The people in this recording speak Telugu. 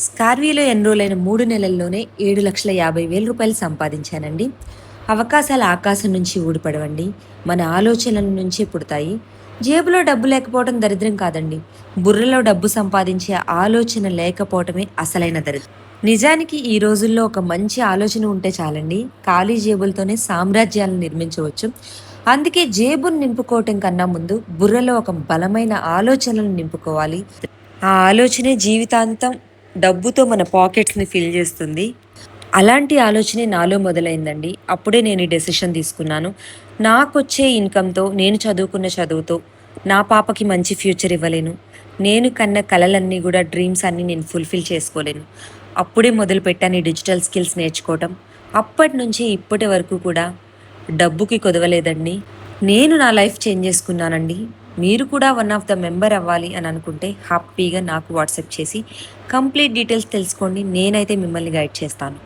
స్కార్వీలో ఎన్రోల్ అయిన 3 నెలల్లోనే రూ. 7,50,000 సంపాదించానండి. అవకాశాలు ఆకాశం నుంచి ఊడిపడవండి. మన ఆలోచనల నుంచే పుడతాయి. జేబులో డబ్బు లేకపోవడం దరిద్రం కాదండి. బుర్రలో డబ్బు సంపాదించే ఆలోచన లేకపోవటమే అసలైన దరిద్రం. నిజానికి ఈ రోజుల్లో ఒక మంచి ఆలోచన ఉంటే చాలండి. ఖాళీ జేబులతోనే సామ్రాజ్యాలను నిర్మించవచ్చు. అందుకే జేబును నింపుకోవటం కన్నా ముందు బుర్రలో ఒక బలమైన ఆలోచనలను నింపుకోవాలి. ఆ ఆలోచనే జీవితాంతం డబ్బుతో మన పాకెట్స్‌ని ఫిల్ చేస్తుంది. అలాంటి ఆలోచనే నాలో మొదలైందండి. అప్పుడే నేను ఈ డెసిషన్ తీసుకున్నాను. నాకొచ్చే ఇన్‌కమ్‌తో, నేను చదువుకున్న చదువుతో నా పాపకి మంచి ఫ్యూచర్ ఇవ్వలేను. నేను కన్న కలలన్నీ గూడా, డ్రీమ్స్ అన్నీ నేను ఫుల్‌ఫిల్ చేసుకోలేను. అప్పుడే మొదలుపెట్టాను ఈ డిజిటల్ స్కిల్స్ నేర్చుకోవటం. అప్పటినుంచి ఇప్పటి వరకు కూడా డబ్బుకి కొదవలేదండి. నేను నా లైఫ్ చేంజ్ చేసుకున్నానండి. మీరు కూడా వన్ ఆఫ్ ద మెంబర్ అవ్వాలి అని అనుకుంటే హ్యాపీగా నాకు వాట్సాప్ చేసి కంప్లీట్ డీటెయిల్స్ తెలుసుకోండి. నేనైతే మిమ్మల్ని గైడ్ చేస్తాను.